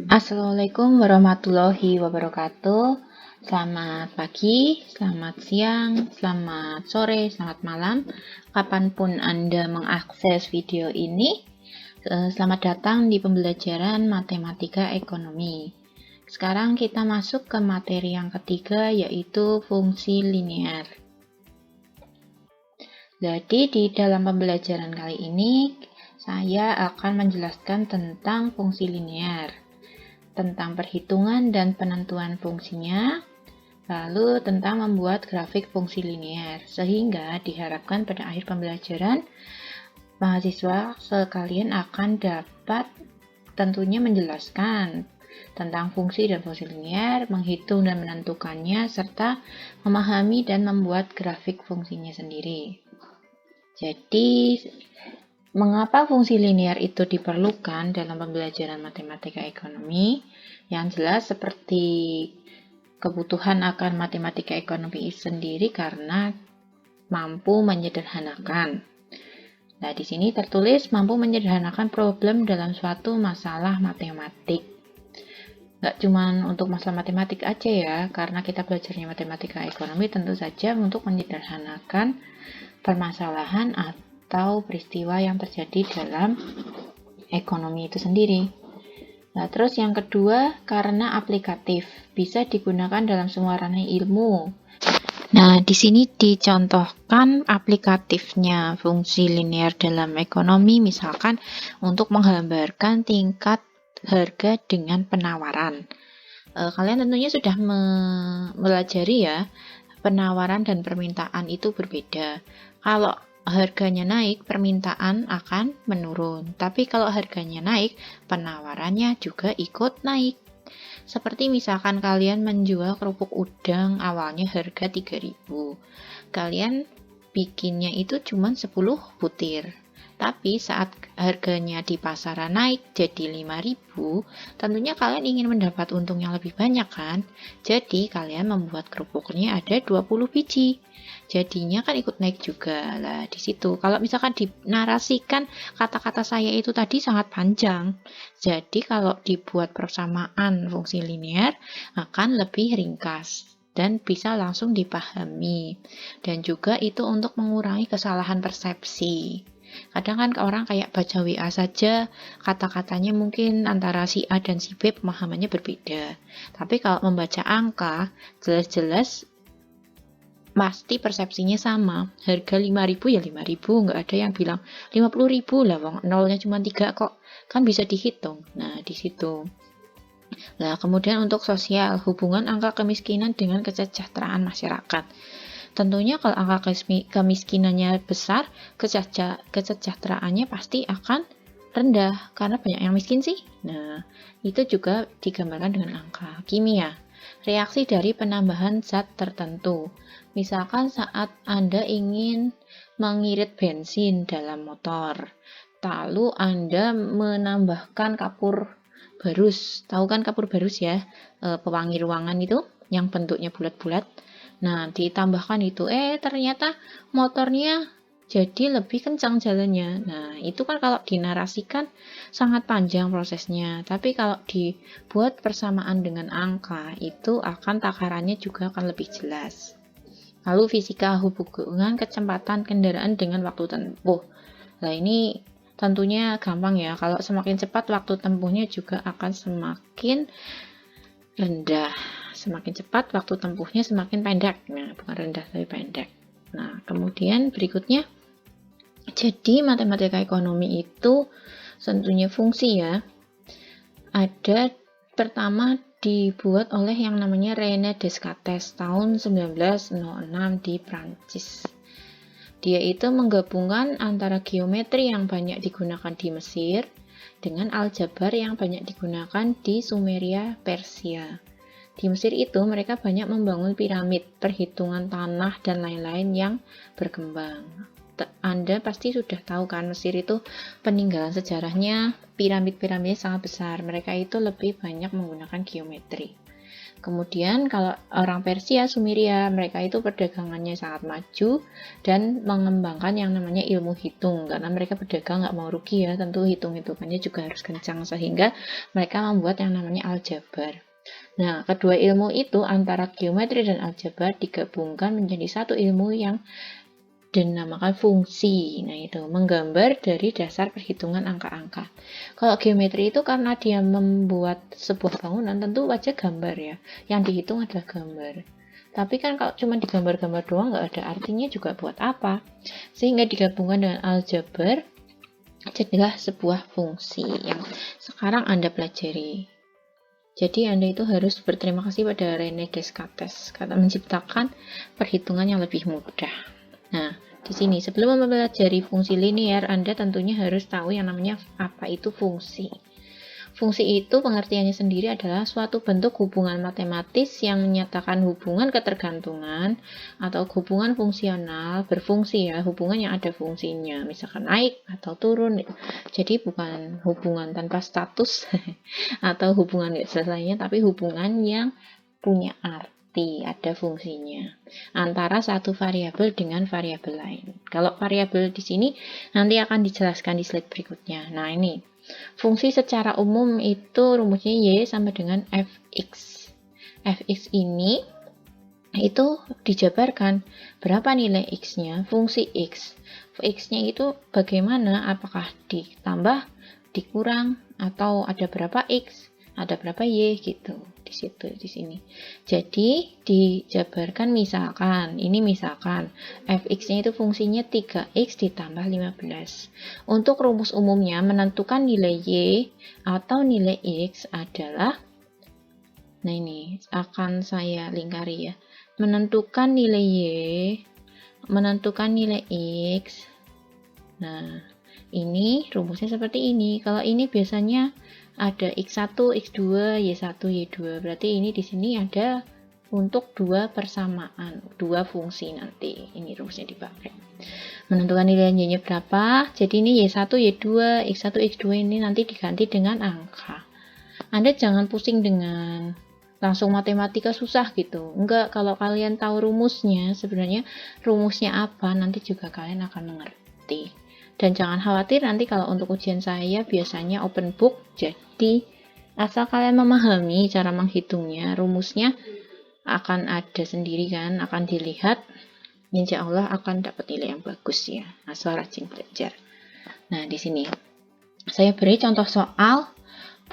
Assalamualaikum warahmatullahi wabarakatuh. Selamat pagi, selamat siang, selamat sore, selamat malam. Kapanpun Anda mengakses video ini, selamat datang di pembelajaran Matematika Ekonomi. Sekarang kita masuk ke materi yang ketiga, yaitu fungsi linear. Jadi di dalam pembelajaran kali ini, saya akan menjelaskan tentang fungsi linear, tentang perhitungan dan penentuan fungsinya, lalu tentang membuat grafik fungsi linear, sehingga diharapkan pada akhir pembelajaran, mahasiswa sekalian akan dapat tentunya menjelaskan tentang fungsi dan fungsi linear, menghitung dan menentukannya, serta memahami dan membuat grafik fungsinya sendiri. Jadi, mengapa fungsi linear itu diperlukan dalam pembelajaran matematika ekonomi? Yang jelas seperti kebutuhan akan matematika ekonomi sendiri karena mampu menyederhanakan. Nah, di sini tertulis mampu menyederhanakan problem dalam suatu masalah matematik. Nggak cuma untuk masalah matematik aja ya, karena kita belajarnya matematika ekonomi tentu saja untuk menyederhanakan permasalahan atau peristiwa yang terjadi dalam ekonomi itu sendiri. Nah, terus yang kedua, karena aplikatif, bisa digunakan dalam semua ranah ilmu. Nah, di sini dicontohkan aplikatifnya fungsi linear dalam ekonomi, misalkan untuk menggambarkan tingkat harga dengan penawaran. Kalian tentunya sudah mempelajari ya, penawaran dan permintaan itu berbeda. Kalau harganya naik, permintaan akan menurun. Tapi kalau harganya naik, penawarannya juga ikut naik. Seperti misalkan kalian menjual kerupuk udang awalnya harga 3.000. Kalian bikinnya itu cuma 10 butir. Tapi saat harganya di pasaran naik jadi 5.000, tentunya kalian ingin mendapat untung yang lebih banyak kan? Jadi kalian membuat kerupuknya ada 20 biji. Jadinya kan ikut naik juga. Lah di situ. Kalau misalkan dinarasikan kata-kata saya itu tadi sangat panjang. Jadi kalau dibuat persamaan fungsi linear akan lebih ringkas dan bisa langsung dipahami. Dan juga itu untuk mengurangi kesalahan persepsi. Kadang kan orang kayak baca WA saja, kata-katanya mungkin antara si A dan si B pemahamannya berbeda. Tapi kalau membaca angka, jelas-jelas pasti persepsinya sama. Harga 5.000 ya 5.000, nggak ada yang bilang 50.000 lah, nolnya cuma 3 kok. Kan bisa dihitung. Nah, di situ. Nah, kemudian untuk sosial, hubungan angka kemiskinan dengan kesejahteraan masyarakat. Tentunya kalau angka kemiskinannya besar, kesejahteraannya pasti akan rendah, karena banyak yang miskin sih. Nah, itu juga digambarkan dengan angka. Kimia, reaksi dari penambahan zat tertentu. Misalkan saat Anda ingin mengirit bensin dalam motor, lalu Anda menambahkan kapur barus. Tahu kan kapur barus ya? Pewangi ruangan itu yang bentuknya bulat-bulat. Nah, ditambahkan itu, ternyata motornya jadi lebih kencang jalannya. Nah, itu kan kalau dinarasikan sangat panjang prosesnya. Tapi kalau dibuat persamaan dengan angka, itu akan takarannya juga akan lebih jelas. Lalu fisika hubungan kecepatan kendaraan dengan waktu tempuh. Nah, ini tentunya gampang ya. Kalau semakin cepat waktu tempuhnya juga akan semakin rendah. Semakin cepat waktu tempuhnya semakin pendek. Nah, bukan rendah tapi pendek. Nah, kemudian berikutnya, jadi matematika ekonomi itu tentunya fungsi ya. Ada pertama dibuat oleh yang namanya René Descartes tahun 1906 di Prancis. Dia itu menggabungkan antara geometri yang banyak digunakan di Mesir dengan aljabar yang banyak digunakan di Sumeria, Persia. Di Mesir itu mereka banyak membangun piramid, perhitungan tanah, dan lain-lain yang berkembang. Anda pasti sudah tahu kan, Mesir itu peninggalan sejarahnya, piramid-piramidnya sangat besar. Mereka itu lebih banyak menggunakan geometri. Kemudian kalau orang Persia, Sumeria, mereka itu perdagangannya sangat maju dan mengembangkan yang namanya ilmu hitung. Karena mereka berdagang nggak mau rugi ya, tentu hitung-hitungannya juga harus kencang. Sehingga mereka membuat yang namanya aljabar. Nah, kedua ilmu itu antara geometri dan aljabar digabungkan menjadi satu ilmu yang dinamakan fungsi. Nah, itu menggambar dari dasar perhitungan angka-angka. Kalau geometri itu karena dia membuat sebuah bangunan, tentu wajah gambar ya. Yang dihitung adalah gambar. Tapi kan kalau cuma digambar-gambar doang nggak ada artinya juga buat apa. Sehingga digabungkan dengan aljabar, jadilah sebuah fungsi yang sekarang Anda pelajari. Jadi Anda itu harus berterima kasih pada René Descartes karena menciptakan perhitungan yang lebih mudah. Nah, di sini sebelum mempelajari fungsi linear, Anda tentunya harus tahu yang namanya apa itu fungsi. Fungsi itu pengertiannya sendiri adalah suatu bentuk hubungan matematis yang menyatakan hubungan ketergantungan atau hubungan fungsional, berfungsi ya, hubungan yang ada fungsinya, misalkan naik atau turun. Jadi bukan hubungan tanpa status atau hubungan nggak selesainya, tapi hubungan yang punya arti. Ada fungsinya antara satu variabel dengan variabel lain. Kalau variabel di sini nanti akan dijelaskan di slide berikutnya. Nah, ini fungsi secara umum itu rumusnya y sama dengan fx. Fx ini itu dijabarkan berapa nilai x-nya, fungsi x. X-nya itu bagaimana, apakah ditambah, dikurang, atau ada berapa x, ada berapa y gitu. Di sini. Jadi dijabarkan misalkan fx-nya itu fungsinya 3x ditambah 15. Untuk rumus umumnya menentukan nilai y atau nilai x adalah, nah ini akan saya lingkari ya. Menentukan nilai y, menentukan nilai x. Nah, ini rumusnya seperti ini. Kalau ini biasanya ada x1, x2, y1, y2. Berarti ini di sini ada untuk dua persamaan, dua fungsi nanti. Ini rumusnya dipakai. Menentukan nilai y-nya berapa? Jadi ini y1, y2, x1, x2 ini nanti diganti dengan angka. Anda jangan pusing dengan langsung matematika susah gitu. Enggak, kalau kalian tahu rumusnya, sebenarnya rumusnya apa, nanti juga kalian akan mengerti. Dan jangan khawatir nanti kalau untuk ujian saya biasanya open book, jadi asal kalian memahami cara menghitungnya, rumusnya akan ada sendiri kan, akan dilihat, insya Allah akan dapat nilai yang bagus ya, asal rajin belajar. Nah, di sini saya beri contoh soal,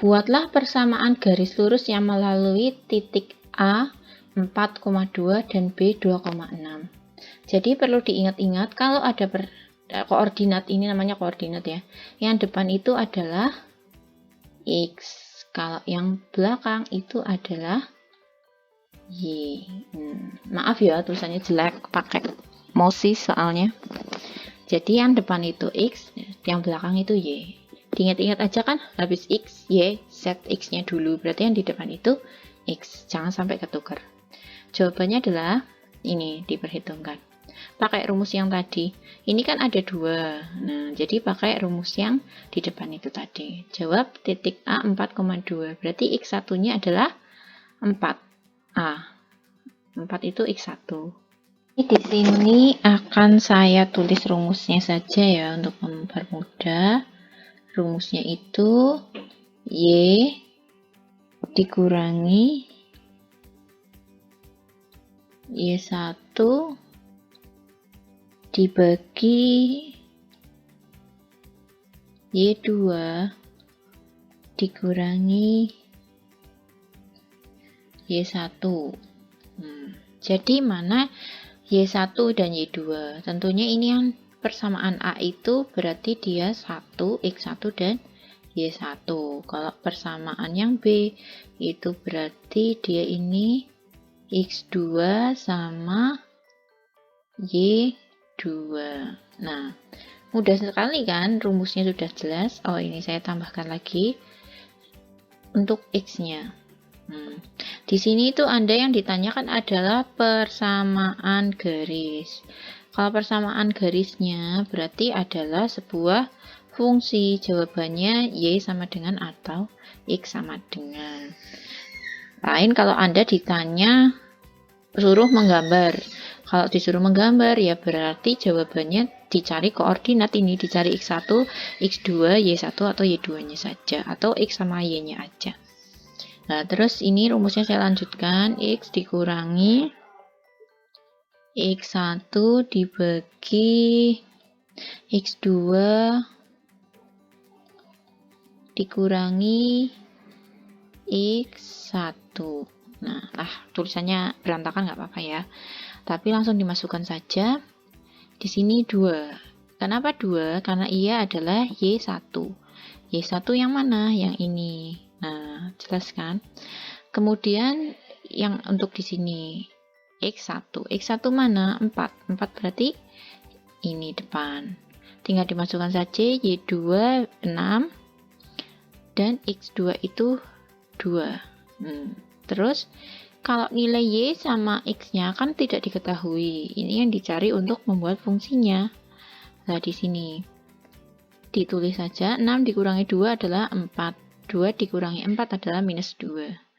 buatlah persamaan garis lurus yang melalui titik A 4,2 dan B 2,6. Jadi perlu diingat-ingat kalau ada koordinat, ini namanya koordinat ya. Yang depan itu adalah X. Kalau yang belakang itu adalah Y. Maaf ya, tulisannya jelek, pakai mouse soalnya. Jadi yang depan itu X, yang belakang itu Y. Diingat-ingat aja kan, habis X, Y, Z X-nya dulu. Berarti yang di depan itu X. Jangan sampai ketukar. Jawabannya adalah ini, diperhitungkan. Pakai rumus yang tadi. Ini kan ada dua. Nah, jadi pakai rumus yang di depan itu tadi. Jawab titik A 4,2. Berarti X1-nya adalah 4A. 4 itu X1. Di sini akan saya tulis rumusnya saja ya untuk mempermudah. Rumusnya itu Y dikurangi Y1 dibagi Y2 dikurangi Y1. Jadi mana Y1 dan Y2? Tentunya ini yang persamaan A itu berarti dia 1, X1 dan Y1. Kalau persamaan yang B itu berarti dia ini X2 sama Y2. Nah, mudah sekali kan, rumusnya sudah jelas. Oh, ini saya tambahkan lagi untuk X-nya. Di sini itu Anda yang ditanyakan adalah persamaan garis. Kalau persamaan garisnya berarti adalah sebuah fungsi. Jawabannya Y sama dengan atau X sama dengan. Lain kalau Anda ditanya suruh menggambar. Kalau disuruh menggambar ya berarti jawabannya dicari koordinat ini, dicari X1, X2, Y1 atau Y2-nya saja, atau X sama Y-nya aja. Nah, terus ini rumusnya saya lanjutkan, X dikurangi X1 dibagi X2 dikurangi X1. Nah, tulisannya berantakan nggak apa-apa ya. Tapi langsung dimasukkan saja. Di sini 2. Kenapa 2? Karena ia adalah Y1. Y1 yang mana? Yang ini. Nah, jelas kan? Kemudian yang untuk di sini X1. X1 mana? 4. 4 berarti ini depan. Tinggal dimasukkan saja Y2 6 dan X2 itu 2. Terus kalau nilai Y sama X-nya kan tidak diketahui. Ini yang dicari untuk membuat fungsinya. Nah, di sini ditulis saja 6 dikurangi 2 adalah 4. 2 dikurangi 4 adalah minus 2.